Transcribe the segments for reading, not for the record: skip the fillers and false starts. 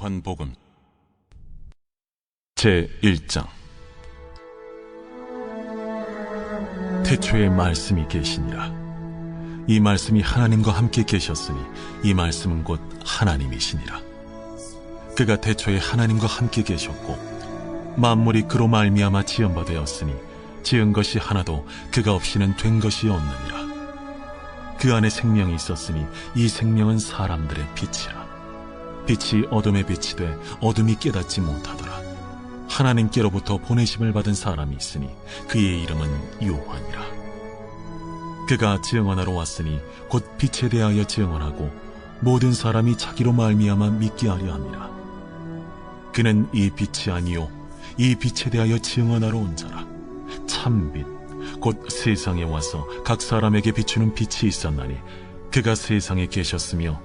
요한복음 제1장. 태초에 말씀이 계시니라. 이 말씀이 하나님과 함께 계셨으니 이 말씀은 곧 하나님이시니라. 그가 태초에 하나님과 함께 계셨고 만물이 그로 말미암아 지은 바 되었으니 지은 것이 하나도 그가 없이는 된 것이 없느니라. 그 안에 생명이 있었으니 이 생명은 사람들의 빛이라. 빛이 어둠에 빛이 돼 어둠이 깨닫지 못하더라. 하나님께로부터 보내심을 받은 사람이 있으니 그의 이름은 요한이라. 그가 증언하러 왔으니 곧 빛에 대하여 증언하고 모든 사람이 자기로 말미암아 믿게 하려 함이라. 그는 이 빛이 아니요 이 빛에 대하여 증언하러 온 자라. 참빛 곧 세상에 와서 각 사람에게 비추는 빛이 있었나니 그가 세상에 계셨으며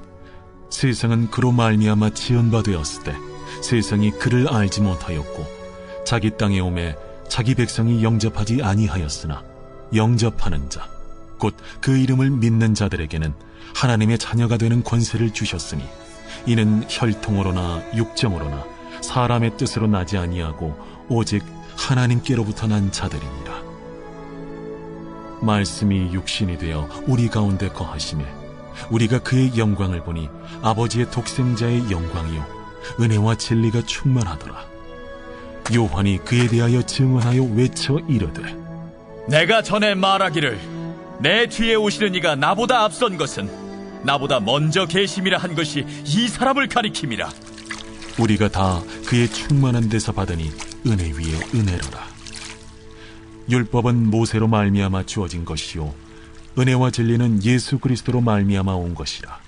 세상은 그로 말미암아 지은 바 되었을 때 세상이 그를 알지 못하였고 자기 땅에 오매 자기 백성이 영접하지 아니하였으나 영접하는 자 곧 그 이름을 믿는 자들에게는 하나님의 자녀가 되는 권세를 주셨으니 이는 혈통으로나 육정으로나 사람의 뜻으로 나지 아니하고 오직 하나님께로부터 난 자들이니라. 말씀이 육신이 되어 우리 가운데 거하시매 우리가 그의 영광을 보니 아버지의 독생자의 영광이요 은혜와 진리가 충만하더라. 요한이 그에 대하여 증언하여 외쳐 이르되 내가 전에 말하기를 내 뒤에 오시는 이가 나보다 앞선 것은 나보다 먼저 계심이라 한 것이 이 사람을 가리킴이라. 우리가 다 그의 충만한 데서 받으니 은혜 위에 은혜로라. 율법은 모세로 말미암아 주어진 것이요 은혜와 진리는 예수 그리스도로 말미암아 온 것이라.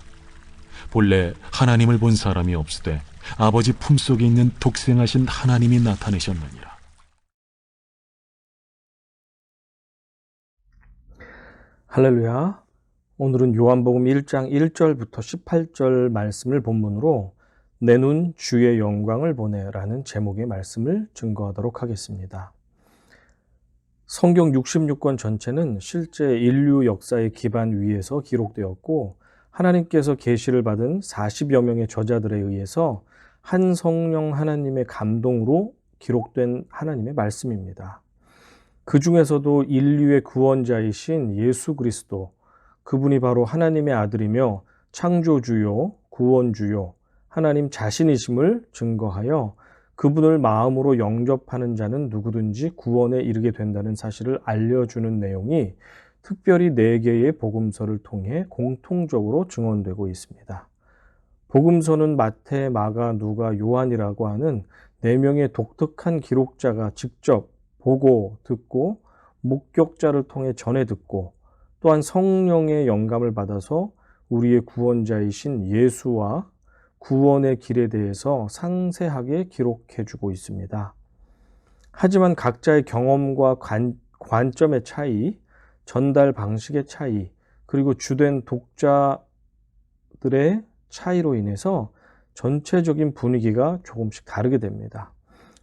본래 하나님을 본 사람이 없으되 아버지 품속에 있는 독생하신 하나님이 나타내셨느니라. 할렐루야. 오늘은 요한복음 1장 1절부터 18절 말씀을 본문으로 내 눈 주의 영광을 보내라는 제목의 말씀을 증거하도록 하겠습니다. 성경 66권 전체는 실제 인류 역사의 기반 위에서 기록되었고 하나님께서 계시를 받은 40여 명의 저자들에 의해서 한 성령 하나님의 감동으로 기록된 하나님의 말씀입니다. 그 중에서도 인류의 구원자이신 예수 그리스도, 그분이 바로 하나님의 아들이며 창조주요, 구원주요, 하나님 자신이심을 증거하여 그분을 마음으로 영접하는 자는 누구든지 구원에 이르게 된다는 사실을 알려주는 내용이 특별히 4개의 복음서를 통해 공통적으로 증언되고 있습니다. 복음서는 마태, 마가, 누가, 요한이라고 하는 4명의 독특한 기록자가 직접 보고 듣고 목격자를 통해 전해 듣고 또한 성령의 영감을 받아서 우리의 구원자이신 예수와 구원의 길에 대해서 상세하게 기록해주고 있습니다. 하지만 각자의 경험과 관점의 차이, 전달 방식의 차이, 그리고 주된 독자들의 차이로 인해서 전체적인 분위기가 조금씩 다르게 됩니다.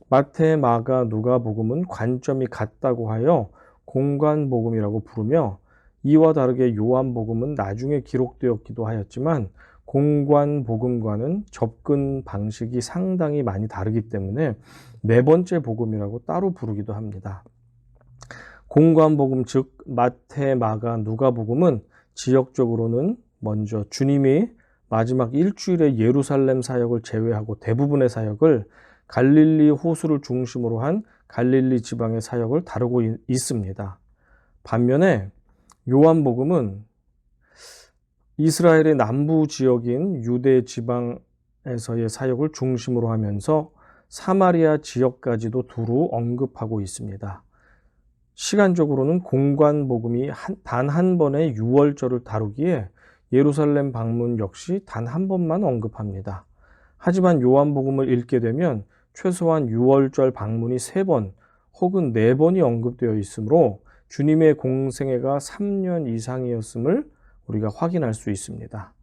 마태, 마가, 누가복음은 관점이 같다고 하여 공관복음이라고 부르며 이와 다르게 요한복음은 나중에 기록되었기도 하였지만 공관복음과는 접근 방식이 상당히 많이 다르기 때문에 4번째 복음이라고 따로 부르기도 합니다. 공관복음 즉 마태, 마가, 누가복음은 지역적으로는 먼저 주님이 마지막 일주일의 예루살렘 사역을 제외하고 대부분의 사역을 갈릴리 호수를 중심으로 한 갈릴리 지방의 사역을 다루고 있습니다. 반면에 요한복음은 이스라엘의 남부 지역인 유대 지방에서의 사역을 중심으로 하면서 사마리아 지역까지도 두루 언급하고 있습니다. 시간적으로는 공관복음이 단 한 번의 유월절을 다루기에 예루살렘 방문 역시 단 한 번만 언급합니다. 하지만 요한복음을 읽게 되면 최소한 유월절 방문이 3번 혹은 4번이 언급되어 있으므로 주님의 공생애가 3년 이상이었음을 우리가 확인할 수 있습니다.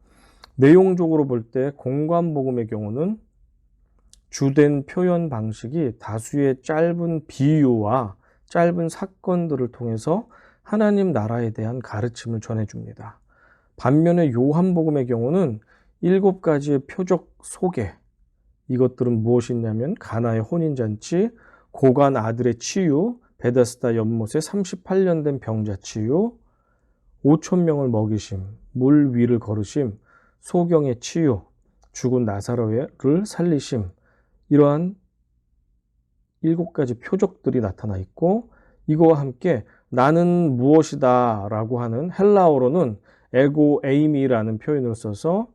내용적으로 볼 때 공관복음의 경우는 주된 표현 방식이 다수의 짧은 비유와 짧은 사건들을 통해서 하나님 나라에 대한 가르침을 전해줍니다. 반면에 요한복음의 경우는 7가지의 표적 소개, 이것들은 무엇이냐면 가나의 혼인잔치, 고간 아들의 치유, 베데스다 연못에 38년 된 병자 치유, 5천 명을 먹이심, 물 위를 걸으심, 소경의 치유, 죽은 나사로를 살리심, 이러한 7가지 표적들이 나타나 있고, 이거와 함께 나는 무엇이다 라고 하는 헬라어로는 에고 에이미라는 표현을 써서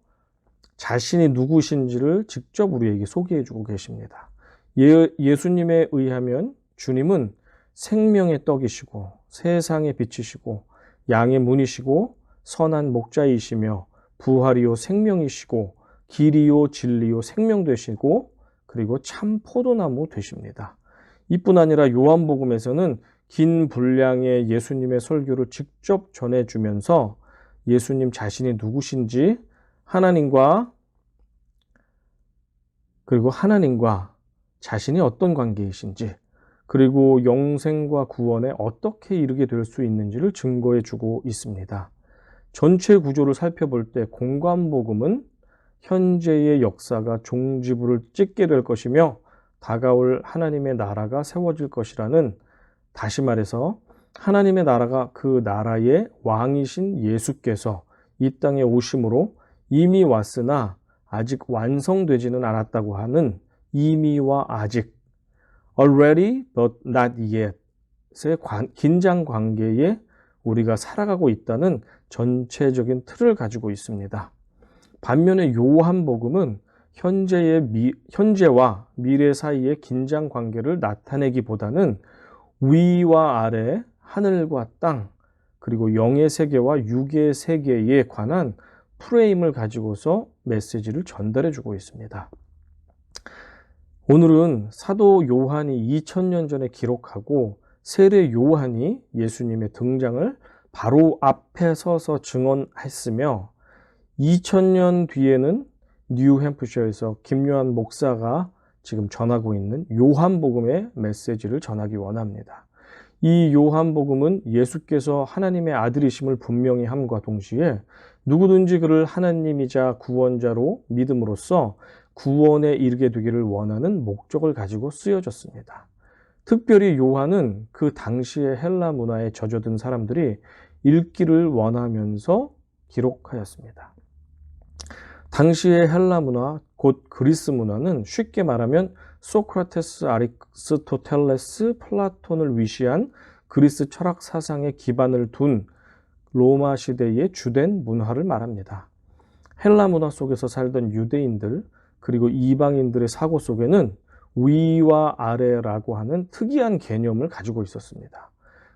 자신이 누구신지를 직접 우리에게 소개해 주고 계십니다. 예수님에 의하면 주님은 생명의 떡이시고 세상의 빛이시고 양의 문이시고 선한 목자이시며 부활이요 생명이시고 길이요 진리요 생명 되시고 그리고 참 포도나무 되십니다. 이뿐 아니라 요한복음에서는 긴 분량의 예수님의 설교를 직접 전해주면서 예수님 자신이 누구신지 그리고 하나님과 자신이 어떤 관계이신지 그리고 영생과 구원에 어떻게 이르게 될 수 있는지를 증거해 주고 있습니다. 전체 구조를 살펴볼 때 공관복음은 현재의 역사가 종지부를 찍게 될 것이며 다가올 하나님의 나라가 세워질 것이라는, 다시 말해서 하나님의 나라가 그 나라의 왕이신 예수께서 이 땅에 오심으로 이미 왔으나 아직 완성되지는 않았다고 하는 이미와 아직, already but not yet의 긴장 관계에 우리가 살아가고 있다는 전체적인 틀을 가지고 있습니다. 반면에 요한복음은 현재와 미래 사이의 긴장 관계를 나타내기보다는 위와 아래, 하늘과 땅, 그리고 영의 세계와 육의 세계에 관한 프레임을 가지고서 메시지를 전달해 주고 있습니다. 오늘은 사도 요한이 2000년 전에 기록하고 세례 요한이 예수님의 등장을 바로 앞에 서서 증언했으며 2000년 뒤에는 뉴햄프셔에서 김요한 목사가 지금 전하고 있는 요한복음의 메시지를 전하기 원합니다. 이 요한복음은 예수께서 하나님의 아들이심을 분명히 함과 동시에 누구든지 그를 하나님이자 구원자로 믿음으로써 구원에 이르게 되기를 원하는 목적을 가지고 쓰여졌습니다. 특별히 요한은 그 당시의 헬라 문화에 젖어든 사람들이 읽기를 원하면서 기록하였습니다. 당시의 헬라 문화, 곧 그리스 문화는 쉽게 말하면 소크라테스, 아리스토텔레스, 플라톤을 위시한 그리스 철학 사상에 기반을 둔 로마 시대의 주된 문화를 말합니다. 헬라 문화 속에서 살던 유대인들 그리고 이방인들의 사고 속에는 위와 아래라고 하는 특이한 개념을 가지고 있었습니다.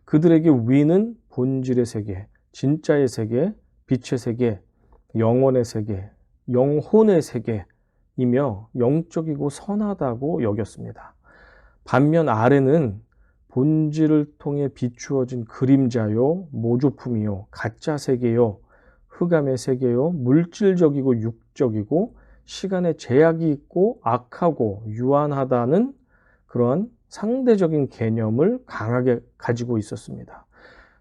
그들에게 위는 본질의 세계, 진짜의 세계, 빛의 세계, 영원의 세계, 영혼의 세계이며 영적이고 선하다고 여겼습니다. 반면 아래는 본질을 통해 비추어진 그림자요, 모조품이요, 가짜 세계요, 흑암의 세계요, 물질적이고 육적이고 시간에 제약이 있고 악하고 유한하다는 그러한 상대적인 개념을 강하게 가지고 있었습니다.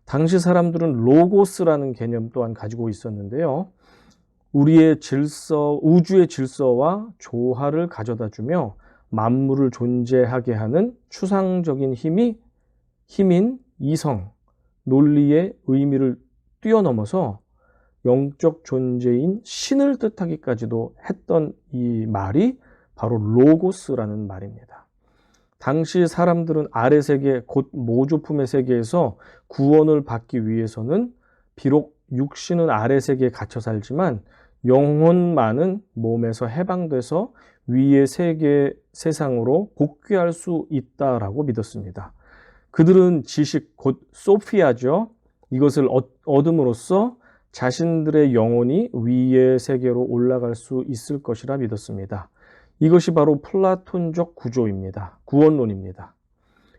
당시 사람들은 로고스라는 개념 또한 가지고 있었는데요. 우리의 질서, 우주의 질서와 조화를 가져다 주며 만물을 존재하게 하는 추상적인 힘인 이성, 논리의 의미를 뛰어넘어서 영적 존재인 신을 뜻하기까지도 했던 이 말이 바로 로고스라는 말입니다. 당시 사람들은 아래 세계, 곧 모조품의 세계에서 구원을 받기 위해서는 비록 육신은 아래 세계에 갇혀 살지만 영혼만은 몸에서 해방돼서 위의 세상으로 복귀할 수 있다라고 믿었습니다. 그들은 지식, 곧 소피아죠. 이것을 얻음으로써 자신들의 영혼이 위의 세계로 올라갈 수 있을 것이라 믿었습니다. 이것이 바로 플라톤적 구조입니다. 구원론입니다.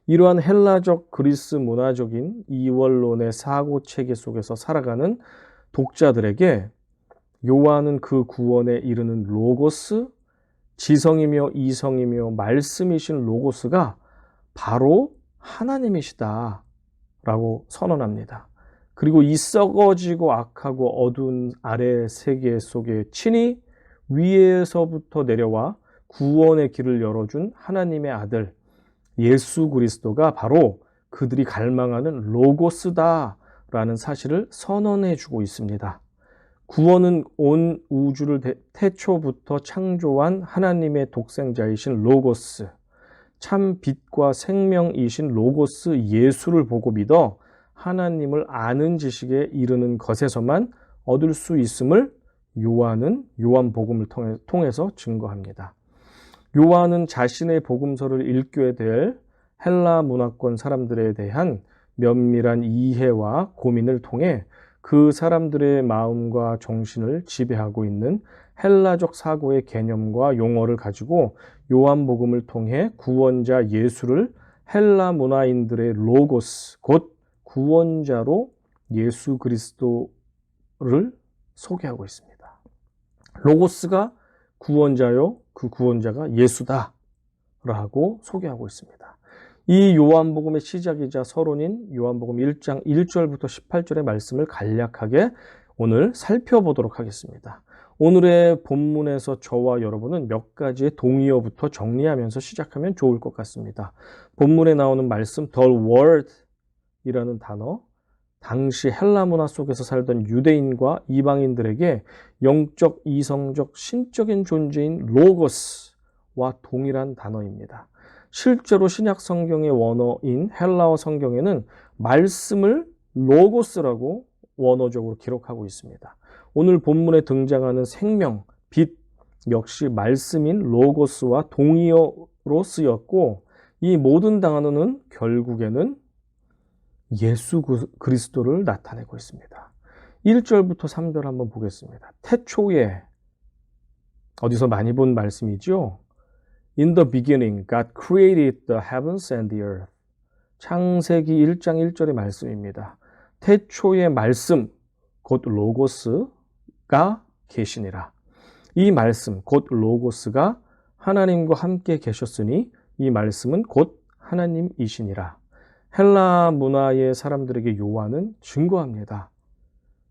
이러한 헬라적 그리스 문화적인 이원론의 사고체계 속에서 살아가는 독자들에게 요한은 그 구원에 이르는 로고스, 지성이며 이성이며 말씀이신 로고스가 바로 하나님이시다 라고 선언합니다. 그리고 이 썩어지고 악하고 어두운 아래 세계 속에 친히 위에서부터 내려와 구원의 길을 열어준 하나님의 아들 예수 그리스도가 바로 그들이 갈망하는 로고스다라는 사실을 선언해 주고 있습니다. 구원은 온 우주를 태초부터 창조한 하나님의 독생자이신 로고스, 참 빛과 생명이신 로고스 예수를 보고 믿어 하나님을 아는 지식에 이르는 것에서만 얻을 수 있음을 요한은 요한복음을 통해서 증거합니다. 요한은 자신의 복음서를 읽게 될 헬라 문화권 사람들에 대한 면밀한 이해와 고민을 통해 그 사람들의 마음과 정신을 지배하고 있는 헬라적 사고의 개념과 용어를 가지고 요한복음을 통해 구원자 예수를 헬라 문화인들의 로고스, 곧 구원자로 예수 그리스도를 소개하고 있습니다. 로고스가 구원자요, 그 구원자가 예수다 라고 소개하고 있습니다. 이 요한복음의 시작이자 서론인 요한복음 1장 1절부터 18절의 말씀을 간략하게 오늘 살펴보도록 하겠습니다. 오늘의 본문에서 저와 여러분은 몇 가지의 동의어부터 정리하면서 시작하면 좋을 것 같습니다. 본문에 나오는 말씀 The Word 이라는 단어, 당시 헬라 문화 속에서 살던 유대인과 이방인들에게 영적, 이성적, 신적인 존재인 로고스와 동일한 단어입니다. 실제로 신약 성경의 원어인 헬라어 성경에는 말씀을 로고스라고 원어적으로 기록하고 있습니다. 오늘 본문에 등장하는 생명, 빛 역시 말씀인 로고스와 동의어로 쓰였고 이 모든 단어는 결국에는 예수 그리스도를 나타내고 있습니다. 1절부터 3절 한번 보겠습니다. 태초에, 어디서 많이 본 말씀이죠? In the beginning, God created the heavens and the earth. 창세기 1장 1절의 말씀입니다. 태초의 말씀, 곧 로고스가 계시니라. 이 말씀, 곧 로고스가 하나님과 함께 계셨으니 이 말씀은 곧 하나님이시니라. 헬라 문화의 사람들에게 요한은 증거합니다.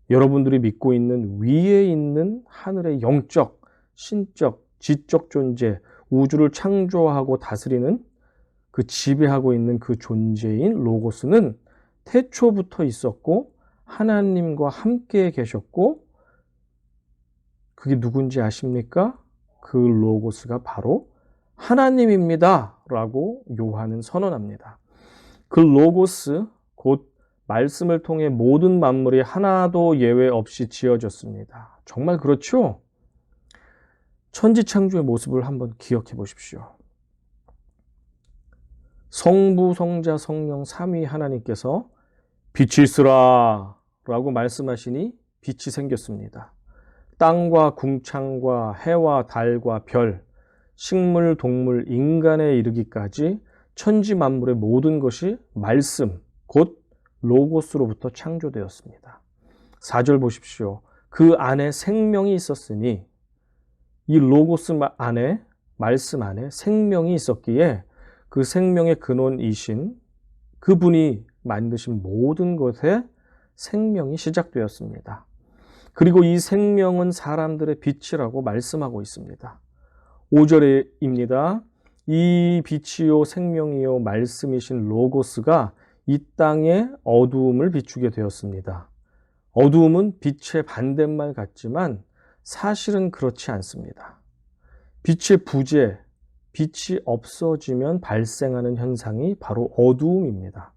여러분들이 믿고 있는 위에 있는 하늘의 영적, 신적, 지적 존재, 우주를 창조하고 다스리는 그 지배하고 있는 그 존재인 로고스는 태초부터 있었고 하나님과 함께 계셨고 그게 누군지 아십니까? 그 로고스가 바로 하나님입니다 라고 요한은 선언합니다. 그 로고스, 곧 말씀을 통해 모든 만물이 하나도 예외 없이 지어졌습니다. 정말 그렇죠? 천지창조의 모습을 한번 기억해 보십시오. 성부, 성자, 성령, 삼위 하나님께서 빛이 있으라 라고 말씀하시니 빛이 생겼습니다. 땅과 궁창과 해와 달과 별, 식물, 동물, 인간에 이르기까지 천지 만물의 모든 것이 말씀, 곧 로고스로부터 창조되었습니다. 4절 보십시오. 그 안에 생명이 있었으니 이 로고스 안에, 말씀 안에 생명이 있었기에 그 생명의 근원이신 그분이 만드신 모든 것에 생명이 시작되었습니다. 그리고 이 생명은 사람들의 빛이라고 말씀하고 있습니다. 5절입니다. 이 빛이요 생명이요 말씀이신 로고스가 이 땅에 어두움을 비추게 되었습니다. 어두움은 빛의 반대말 같지만 사실은 그렇지 않습니다. 빛의 부재, 빛이 없어지면 발생하는 현상이 바로 어두움입니다.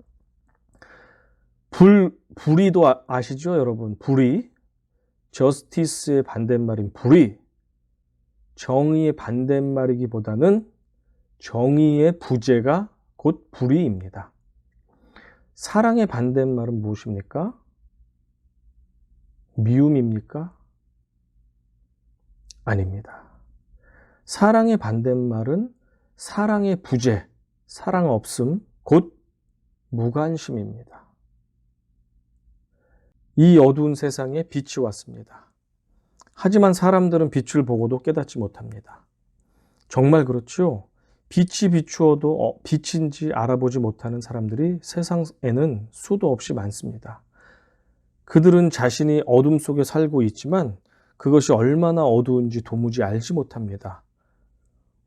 불의도 아시죠, 여러분? 불의, justice의 반대말인 불의, 정의의 반대말이기보다는 정의의 부재가 곧 불의입니다. 사랑의 반대말은 무엇입니까? 미움입니까? 아닙니다. 사랑의 반대말은 사랑의 부재, 사랑 없음, 곧 무관심입니다. 이 어두운 세상에 빛이 왔습니다. 하지만 사람들은 빛을 보고도 깨닫지 못합니다. 정말 그렇죠? 빛이 비추어도 빛인지 알아보지 못하는 사람들이 세상에는 수도 없이 많습니다. 그들은 자신이 어둠 속에 살고 있지만 그것이 얼마나 어두운지 도무지 알지 못합니다.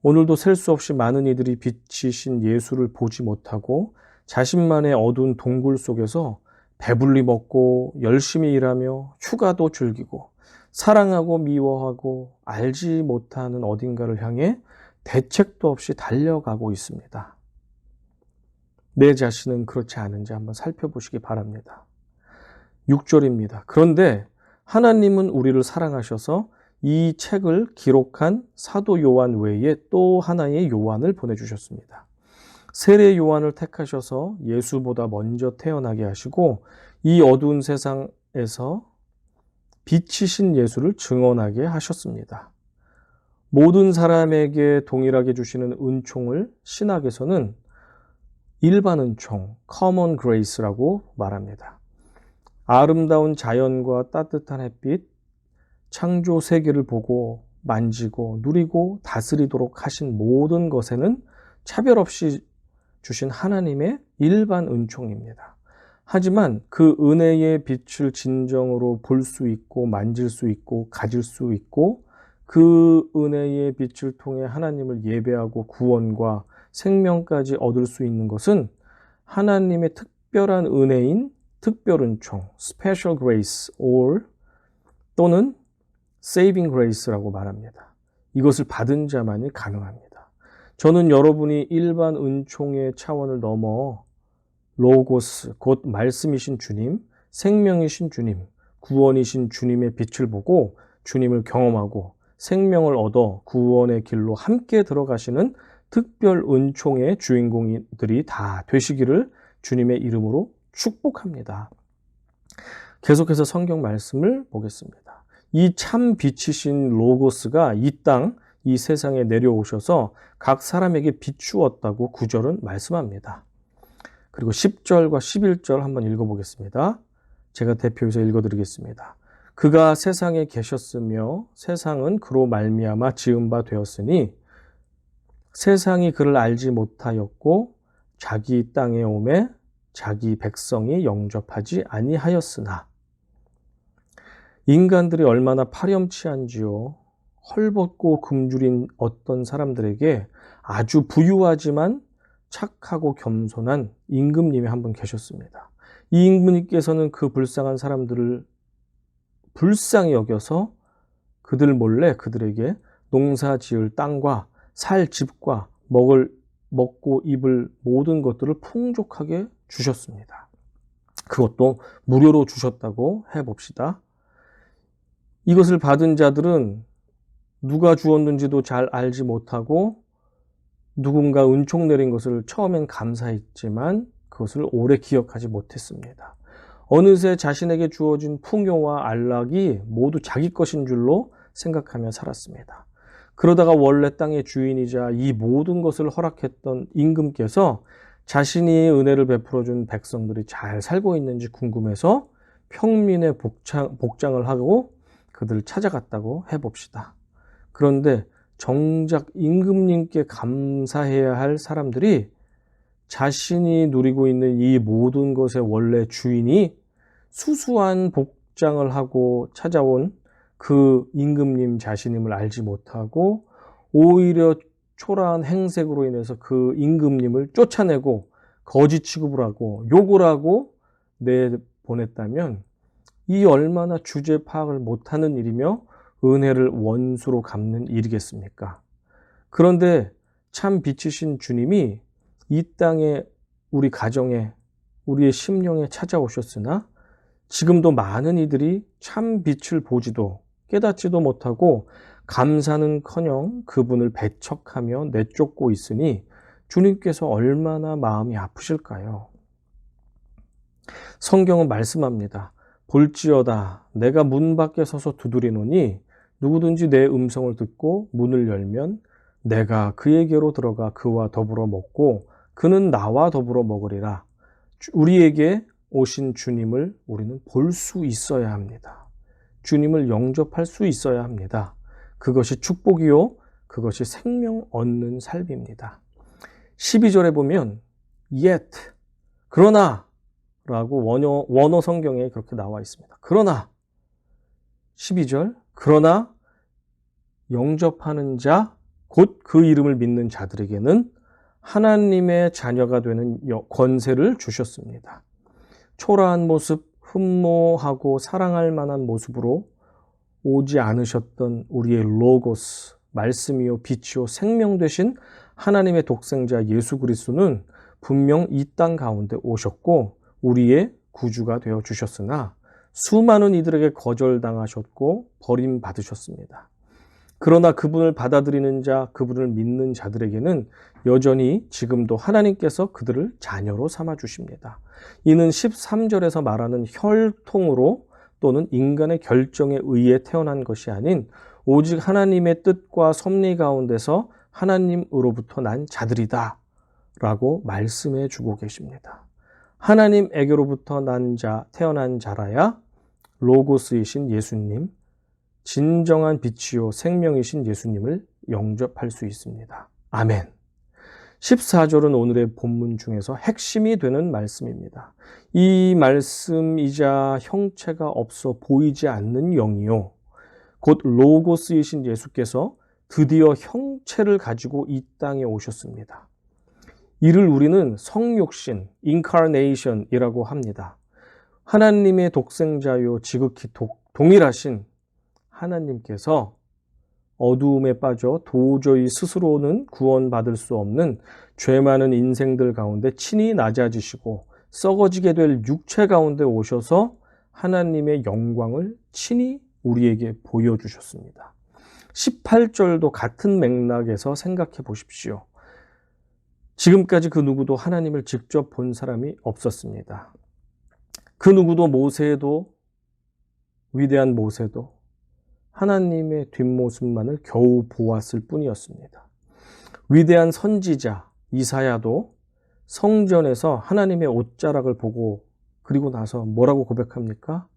오늘도 셀 수 없이 많은 이들이 빛이신 예수를 보지 못하고 자신만의 어두운 동굴 속에서 배불리 먹고 열심히 일하며 휴가도 즐기고 사랑하고 미워하고 알지 못하는 어딘가를 향해 대책도 없이 달려가고 있습니다. 내 자신은 그렇지 않은지 한번 살펴보시기 바랍니다. 6절입니다. 그런데 하나님은 우리를 사랑하셔서 이 책을 기록한 사도 요한 외에 또 하나의 요한을 보내주셨습니다. 세례 요한을 택하셔서 예수보다 먼저 태어나게 하시고 이 어두운 세상에서 빛이신 예수를 증언하게 하셨습니다. 모든 사람에게 동일하게 주시는 은총을 신학에서는 일반 은총, common grace라고 말합니다. 아름다운 자연과 따뜻한 햇빛, 창조 세계를 보고 만지고 누리고 다스리도록 하신 모든 것에는 차별 없이 주신 하나님의 일반 은총입니다. 하지만 그 은혜의 빛을 진정으로 볼 수 있고 만질 수 있고 가질 수 있고 그 은혜의 빛을 통해 하나님을 예배하고 구원과 생명까지 얻을 수 있는 것은 하나님의 특별한 은혜인 특별 은총, special grace or 또는 saving grace라고 말합니다. 이것을 받은 자만이 가능합니다. 저는 여러분이 일반 은총의 차원을 넘어 로고스, 곧 말씀이신 주님, 생명이신 주님, 구원이신 주님의 빛을 보고 주님을 경험하고 생명을 얻어 구원의 길로 함께 들어가시는 특별 은총의 주인공들이 다 되시기를 주님의 이름으로 축복합니다. 계속해서 성경 말씀을 보겠습니다. 이 참 빛이신 로고스가 이 땅, 이 세상에 내려오셔서 각 사람에게 비추었다고 9절은 말씀합니다. 그리고 10절과 11절 한번 읽어보겠습니다. 제가 대표해서 읽어드리겠습니다. 그가 세상에 계셨으며 세상은 그로 말미암아 지은 바 되었으니 세상이 그를 알지 못하였고 자기 땅에 오매 자기 백성이 영접하지 아니하였으나 인간들이 얼마나 파렴치한지요. 헐벗고 굶주린 어떤 사람들에게 아주 부유하지만 착하고 겸손한 임금님이 한 분 계셨습니다. 이 임금님께서는 그 불쌍한 사람들을 불쌍히 여겨서 그들 몰래 그들에게 농사 지을 땅과 살 집과 먹고 입을 모든 것들을 풍족하게 주셨습니다. 그것도 무료로 주셨다고 해봅시다. 이것을 받은 자들은 누가 주었는지도 잘 알지 못하고 누군가 은총 내린 것을 처음엔 감사했지만 그것을 오래 기억하지 못했습니다. 어느새 자신에게 주어진 풍요와 안락이 모두 자기 것인 줄로 생각하며 살았습니다. 그러다가 원래 땅의 주인이자 이 모든 것을 허락했던 임금께서 자신이 은혜를 베풀어준 백성들이 잘 살고 있는지 궁금해서 평민의 복장을 하고 그들을 찾아갔다고 해봅시다. 그런데 정작 임금님께 감사해야 할 사람들이 자신이 누리고 있는 이 모든 것의 원래 주인이 수수한 복장을 하고 찾아온 그 임금님 자신임을 알지 못하고 오히려 초라한 행색으로 인해서 그 임금님을 쫓아내고 거지 취급을 하고 욕을 하고 내보냈다면 이 얼마나 주제 파악을 못하는 일이며 은혜를 원수로 갚는 일이겠습니까? 그런데 참 빛이신 주님이 이 땅에 우리 가정에 우리의 심령에 찾아오셨으나 지금도 많은 이들이 참 빛을 보지도 깨닫지도 못하고 감사는커녕 그분을 배척하며 내쫓고 있으니 주님께서 얼마나 마음이 아프실까요? 성경은 말씀합니다. 볼지어다 내가 문 밖에 서서 두드리노니 누구든지 내 음성을 듣고 문을 열면 내가 그에게로 들어가 그와 더불어 먹고 그는 나와 더불어 먹으리라. 우리에게 오신 주님을 우리는 볼 수 있어야 합니다. 주님을 영접할 수 있어야 합니다. 그것이 축복이요 그것이 생명 얻는 삶입니다. 12절에 보면 yet 그러나 라고 원어 성경에 그렇게 나와 있습니다. 그러나 12절 그러나 영접하는 자 곧 그 이름을 믿는 자들에게는 하나님의 자녀가 되는 권세를 주셨습니다. 초라한 모습, 흠모하고 사랑할 만한 모습으로 오지 않으셨던 우리의 로고스, 말씀이요 빛이요 생명 되신 하나님의 독생자 예수 그리스도는 분명 이 땅 가운데 오셨고 우리의 구주가 되어 주셨으나 수많은 이들에게 거절당하셨고 버림받으셨습니다. 그러나 그분을 받아들이는 자, 그분을 믿는 자들에게는 여전히 지금도 하나님께서 그들을 자녀로 삼아 주십니다. 이는 13절에서 말하는 혈통으로 또는 인간의 결정에 의해 태어난 것이 아닌 오직 하나님의 뜻과 섭리 가운데서 하나님으로부터 난 자들이다 라고 말씀해 주고 계십니다. 하나님에게로부터 난 자, 태어난 자라야 로고스이신 예수님, 진정한 빛이요 생명이신 예수님을 영접할 수 있습니다. 아멘. 14절은 오늘의 본문 중에서 핵심이 되는 말씀입니다. 이 말씀이자 형체가 없어 보이지 않는 영이요 곧 로고스이신 예수께서 드디어 형체를 가지고 이 땅에 오셨습니다. 이를 우리는 성육신, 인카네이션이라고 합니다. 하나님의 독생자요 지극히 동일하신 하나님께서 어두움에 빠져 도저히 스스로는 구원받을 수 없는 죄 많은 인생들 가운데 친히 낮아지시고 썩어지게 될 육체 가운데 오셔서 하나님의 영광을 친히 우리에게 보여주셨습니다. 18절도 같은 맥락에서 생각해 보십시오. 지금까지 그 누구도 하나님을 직접 본 사람이 없었습니다. 그 누구도 모세도 위대한 모세도 하나님의 뒷모습만을 겨우 보았을 뿐이었습니다. 위대한 선지자 이사야도 성전에서 하나님의 옷자락을 보고 그리고 나서 뭐라고 고백합니까?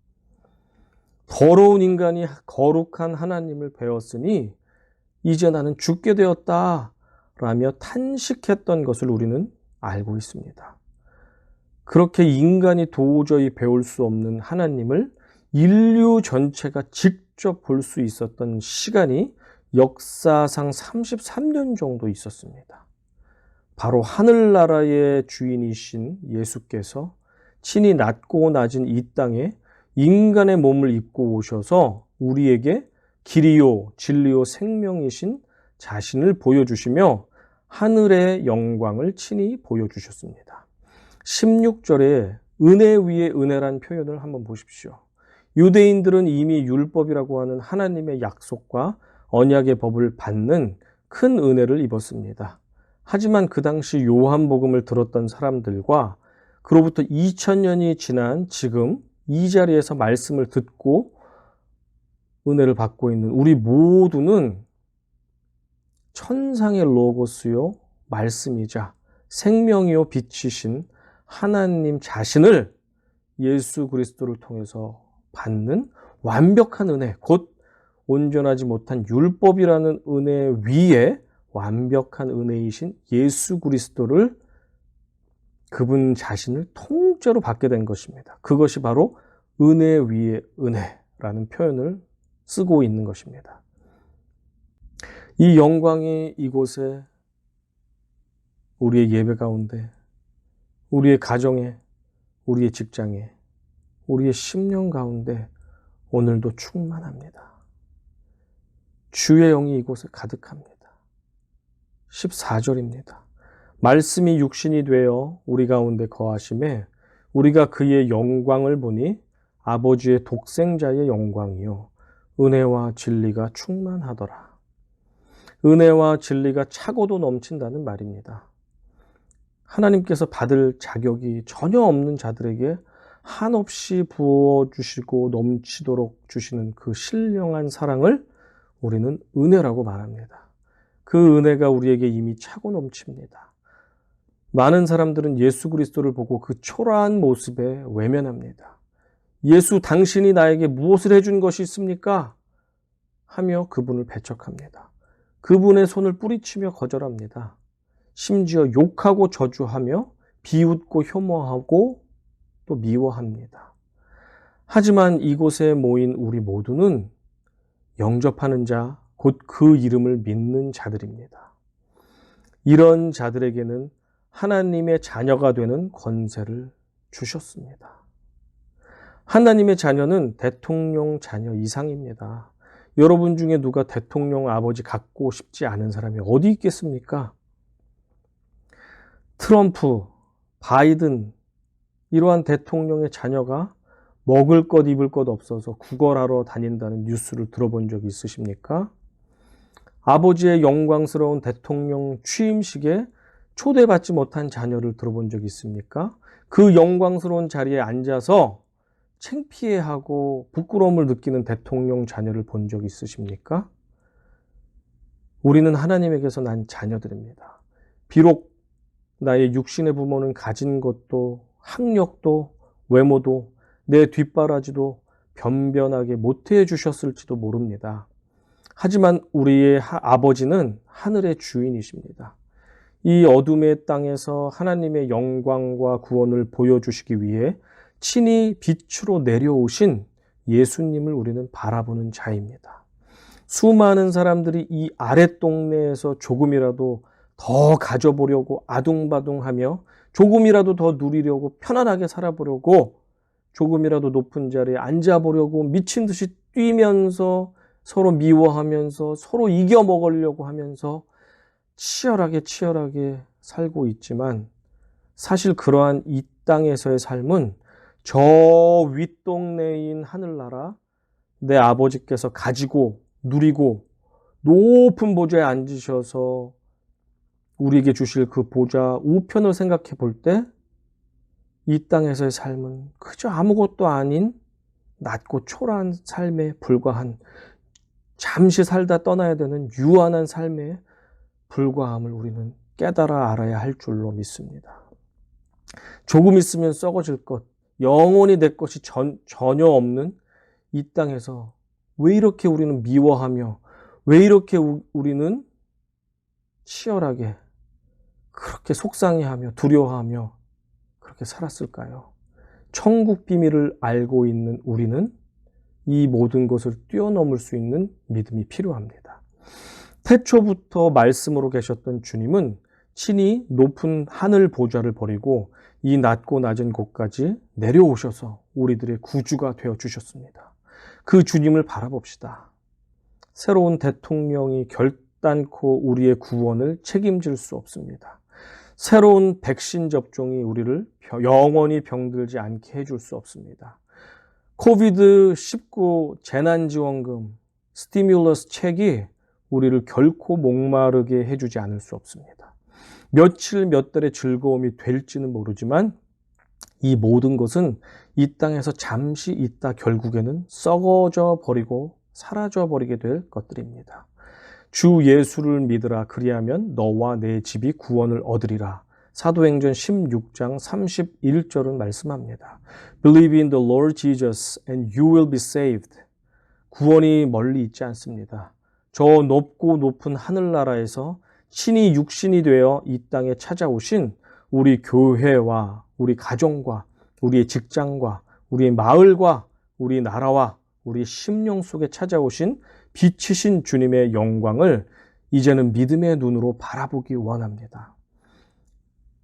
더러운 인간이 거룩한 하나님을 배웠으니 이제 나는 죽게 되었다 라며 탄식했던 것을 우리는 알고 있습니다. 그렇게 인간이 도저히 배울 수 없는 하나님을 인류 전체가 직접 볼 수 있었던 시간이 역사상 33년 정도 있었습니다. 바로 하늘나라의 주인이신 예수께서 친히 낮고 낮은 이 땅에 인간의 몸을 입고 오셔서 우리에게 길이요 진리요 생명이신 자신을 보여주시며 하늘의 영광을 친히 보여주셨습니다. 16절에 은혜 위에 은혜란 표현을 한번 보십시오. 유대인들은 이미 율법이라고 하는 하나님의 약속과 언약의 법을 받는 큰 은혜를 입었습니다. 하지만 그 당시 요한복음을 들었던 사람들과 그로부터 2000년이 지난 지금 이 자리에서 말씀을 듣고 은혜를 받고 있는 우리 모두는 천상의 로고스요 말씀이자 생명이요 빛이신 하나님 자신을 예수 그리스도를 통해서 받는 완벽한 은혜, 곧 온전하지 못한 율법이라는 은혜 위에 완벽한 은혜이신 예수 그리스도를 그분 자신을 통째로 받게 된 것입니다. 그것이 바로 은혜 위에 은혜라는 표현을 쓰고 있는 것입니다. 이 영광이 이곳에 우리의 예배 가운데, 우리의 가정에, 우리의 직장에, 우리의 심령 가운데 오늘도 충만합니다. 주의 영이 이곳에 가득합니다. 14절입니다. 말씀이 육신이 되어 우리 가운데 거하심에 우리가 그의 영광을 보니 아버지의 독생자의 영광이요 은혜와 진리가 충만하더라. 은혜와 진리가 차고도 넘친다는 말입니다. 하나님께서 받을 자격이 전혀 없는 자들에게 한없이 부어주시고 넘치도록 주시는 그 신령한 사랑을 우리는 은혜라고 말합니다. 그 은혜가 우리에게 이미 차고 넘칩니다. 많은 사람들은 예수 그리스도를 보고 그 초라한 모습에 외면합니다. 예수 당신이 나에게 무엇을 해준 것이 있습니까? 하며 그분을 배척합니다. 그분의 손을 뿌리치며 거절합니다. 심지어 욕하고 저주하며 비웃고 혐오하고 또 미워합니다. 하지만 이곳에 모인 우리 모두는 영접하는 자, 곧 그 이름을 믿는 자들입니다. 이런 자들에게는 하나님의 자녀가 되는 권세를 주셨습니다. 하나님의 자녀는 대통령 자녀 이상입니다. 여러분 중에 누가 대통령 아버지 갖고 싶지 않은 사람이 어디 있겠습니까? 트럼프, 바이든 이러한 대통령의 자녀가 먹을 것 입을 것 없어서 구걸하러 다닌다는 뉴스를 들어본 적 있으십니까? 아버지의 영광스러운 대통령 취임식에 초대받지 못한 자녀를 들어본 적 있습니까? 그 영광스러운 자리에 앉아서 창피해하고 부끄러움을 느끼는 대통령 자녀를 본 적 있으십니까? 우리는 하나님에게서 난 자녀들입니다. 비록 나의 육신의 부모는 가진 것도 학력도 외모도 내 뒷바라지도 변변하게 못해 주셨을지도 모릅니다. 하지만 우리의 아버지는 하늘의 주인이십니다. 이 어둠의 땅에서 하나님의 영광과 구원을 보여주시기 위해 친히 빛으로 내려오신 예수님을 우리는 바라보는 자입니다. 수많은 사람들이 이 아랫동네에서 조금이라도 더 가져보려고 아둥바둥하며 조금이라도 더 누리려고 편안하게 살아보려고 조금이라도 높은 자리에 앉아보려고 미친 듯이 뛰면서 서로 미워하면서 서로 이겨먹으려고 하면서 치열하게 살고 있지만 사실 그러한 이 땅에서의 삶은 저 윗동네인 하늘나라 내 아버지께서 가지고 누리고 높은 보좌에 앉으셔서 우리에게 주실 그 보좌 우편을 생각해 볼 때 이 땅에서의 삶은 그저 아무것도 아닌 낮고 초라한 삶에 불과한 잠시 살다 떠나야 되는 유한한 삶에 불과함을 우리는 깨달아 알아야 할 줄로 믿습니다. 조금 있으면 썩어질 것, 영원히 내 것이 전혀 없는 이 땅에서 왜 이렇게 우리는 미워하며 왜 이렇게 우리는 치열하게 그렇게 속상해하며 두려워하며 그렇게 살았을까요? 천국 비밀을 알고 있는 우리는 이 모든 것을 뛰어넘을 수 있는 믿음이 필요합니다. 태초부터 말씀으로 계셨던 주님은 친히 높은 하늘 보좌를 버리고 이 낮고 낮은 곳까지 내려오셔서 우리들의 구주가 되어 주셨습니다. 그 주님을 바라봅시다. 새로운 대통령이 결단코 우리의 구원을 책임질 수 없습니다. 새로운 백신 접종이 우리를 영원히 병들지 않게 해줄 수 없습니다. 코비드-19 재난지원금, 스티뮬러스 책이 우리를 결코 목마르게 해주지 않을 수 없습니다. 며칠 몇 달의 즐거움이 될지는 모르지만 이 모든 것은 이 땅에서 잠시 있다 결국에는 썩어져 버리고 사라져 버리게 될 것들입니다. 주 예수를 믿으라 그리하면 너와 내 집이 구원을 얻으리라. 사도행전 16장 31절은 말씀합니다. Believe in the Lord Jesus and you will be saved. 구원이 멀리 있지 않습니다. 저 높고 높은 하늘나라에서 친히 육신이 되어 이 땅에 찾아오신 우리 교회와 우리 가정과 우리의 직장과 우리의 마을과 우리 나라와 우리 심령 속에 찾아오신 빛이신 주님의 영광을 이제는 믿음의 눈으로 바라보기 원합니다.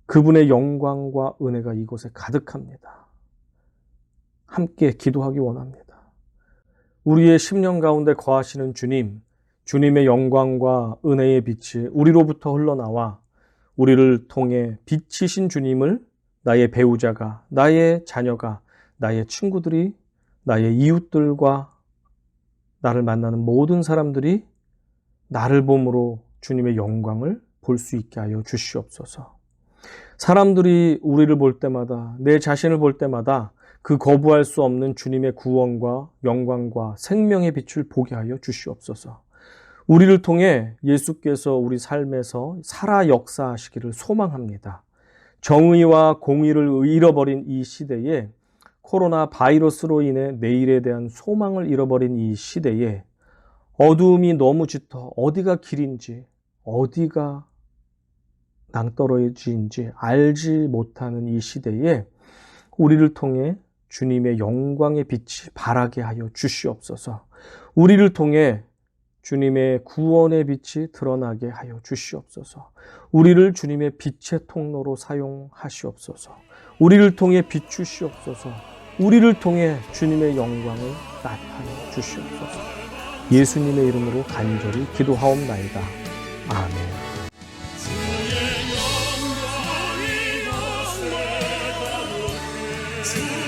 그분의 영광과 은혜가 이곳에 가득합니다. 함께 기도하기 원합니다. 우리의 심령 가운데 거하시는 주님, 주님의 영광과 은혜의 빛이 우리로부터 흘러나와 우리를 통해 빛이신 주님을 나의 배우자가, 나의 자녀가, 나의 친구들이, 나의 이웃들과 나를 만나는 모든 사람들이 나를 봄으로 주님의 영광을 볼 수 있게 하여 주시옵소서. 사람들이 우리를 볼 때마다, 내 자신을 볼 때마다 그 거부할 수 없는 주님의 구원과 영광과 생명의 빛을 보게 하여 주시옵소서. 우리를 통해 예수께서 우리 삶에서 살아 역사하시기를 소망합니다. 정의와 공의를 잃어버린 이 시대에, 코로나 바이러스로 인해 내일에 대한 소망을 잃어버린 이 시대에 어두움이 너무 짙어 어디가 길인지 어디가 낭떠러지인지 알지 못하는 이 시대에 우리를 통해 주님의 영광의 빛이 발하게 하여 주시옵소서. 우리를 통해 주님의 구원의 빛이 드러나게 하여 주시옵소서. 우리를 주님의 빛의 통로로 사용하시옵소서. 우리를 통해 비추시옵소서. 우리를 통해 주님의 영광을 나타내 주시옵소서. 예수님의 이름으로 간절히 기도하옵나이다. 아멘. 주의